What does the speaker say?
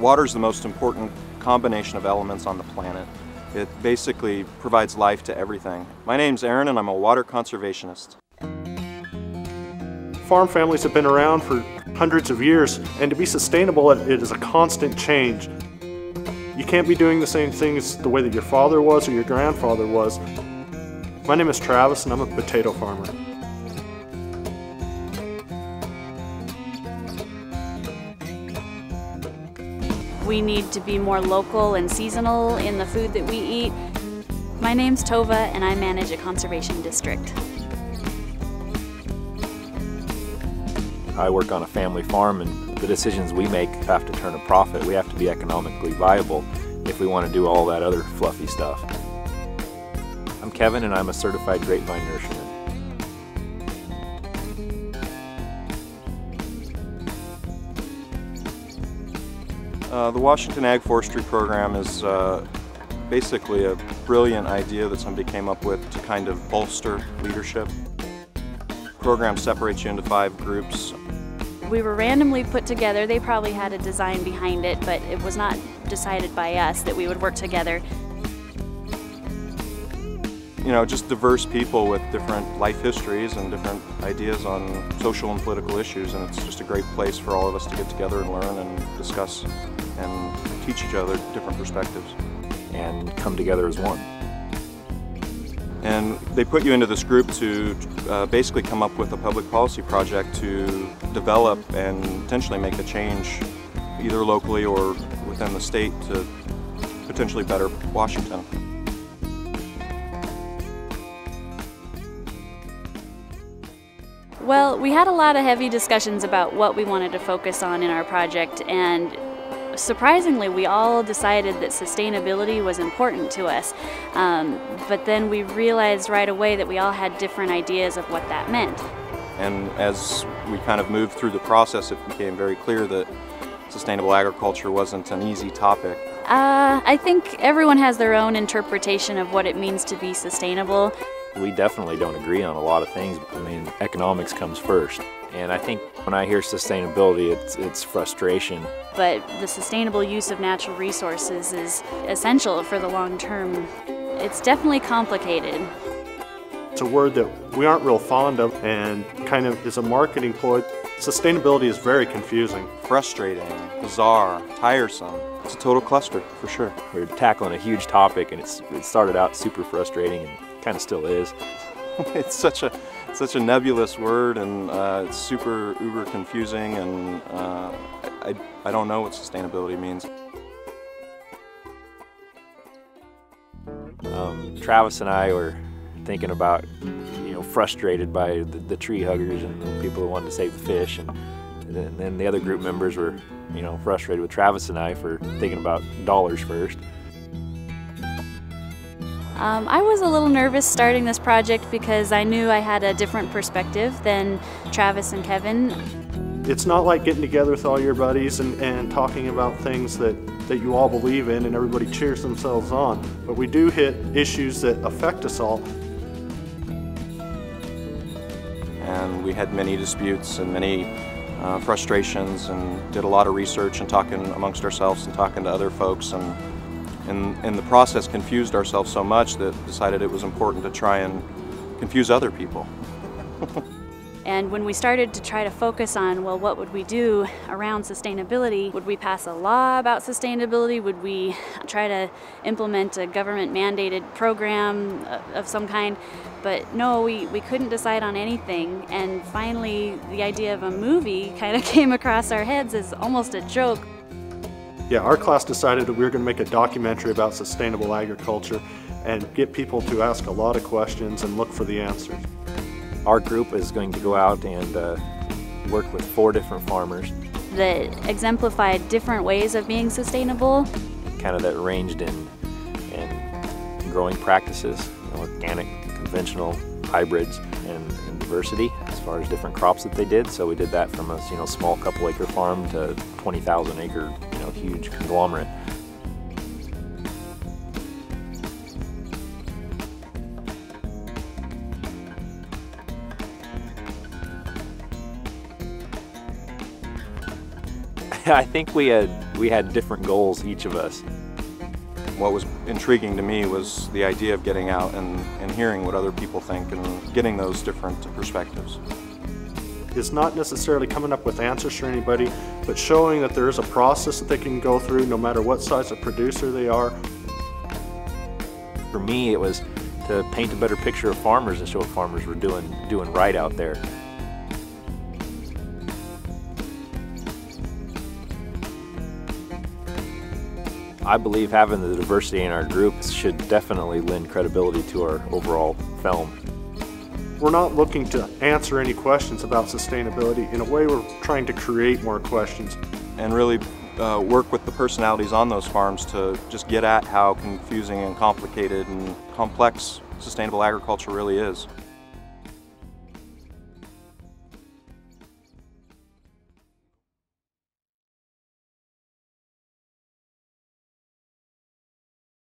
Water is the most important combination of elements on the planet. It basically provides life to everything. My name's Aaron and I'm a water conservationist. Farm families have been around for hundreds of years, and to be sustainable, it is a constant change. You can't be doing the same things the way that your father was or your grandfather was. My name is Travis and I'm a potato farmer. We need to be more local and seasonal in the food that we eat. My name's Tova and I manage a conservation district. I work on a family farm, and the decisions we make have to turn a profit. We have to be economically viable if we want to do all that other fluffy stuff. I'm Kevin and I'm a certified grapevine nurseryman. The Washington Ag Forestry program is basically a brilliant idea that somebody came up with to kind of bolster leadership. The program separates you into 5 groups. We were randomly put together. They probably had a design behind it, but it was not decided by us that we would work together. You know, just diverse people with different life histories and different ideas on social and political issues, and it's just a great place for all of us to get together and learn and discuss and teach each other different perspectives. And come together as one. And they put you into this group to basically come up with a public policy project to develop and potentially make a change either locally or within the state to potentially better Washington. Well, we had a lot of heavy discussions about what we wanted to focus on in our project, and surprisingly, we all decided that sustainability was important to us. But then we realized right away that we all had different ideas of what that meant. And as we kind of moved through the process, it became very clear that sustainable agriculture wasn't an easy topic. I think everyone has their own interpretation of what it means to be sustainable. We definitely don't agree on a lot of things. I mean, economics comes first. And I think when I hear sustainability, it's frustration. But the sustainable use of natural resources is essential for the long term. It's definitely complicated. It's a word that we aren't real fond of and kind of is a marketing ploy. Sustainability is very confusing. Frustrating, bizarre, tiresome. It's a total cluster, for sure. We're tackling a huge topic, and it started out super frustrating and kind of still is. It's such a nebulous word, and it's super uber confusing, and I don't know what sustainability means. Travis and I were thinking about, frustrated by the tree huggers and people who wanted to save the fish, and then the other group members were, frustrated with Travis and I for thinking about dollars first. I was a little nervous starting this project because I knew I had a different perspective than Travis and Kevin. It's not like getting together with all your buddies and talking about things that you all believe in and everybody cheers themselves on. But we do hit issues that affect us all. And we had many disputes and many frustrations, and did a lot of research and talking amongst ourselves and talking to other folks, and in the process confused ourselves so much that decided it was important to try and confuse other people. And when we started to try to focus on, well, what would we do around sustainability? Would we pass a law about sustainability? Would we try to implement a government-mandated program of some kind? But no, we couldn't decide on anything. And finally, the idea of a movie kind of came across our heads as almost a joke. Yeah, our class decided that we were going to make a documentary about sustainable agriculture and get people to ask a lot of questions and look for the answers. Our group is going to go out and work with 4 different farmers that exemplified different ways of being sustainable. Kind of that ranged in growing practices, organic, conventional, hybrids, and diversity as far as different crops that they did. So we did that from a small couple acre farm to 20,000 acre huge conglomerate. I think we We had different goals, each of us. What was intriguing to me was the idea of getting out and hearing what other people think and getting those different perspectives. It's not necessarily coming up with answers for anybody, but showing that there is a process that they can go through no matter what size of producer they are. For me, it was to paint a better picture of farmers and show what farmers were doing right out there. I believe having the diversity in our group should definitely lend credibility to our overall film. We're not looking to answer any questions about sustainability. In a way, we're trying to create more questions. And really work with the personalities on those farms to just get at how confusing and complicated and complex sustainable agriculture really is.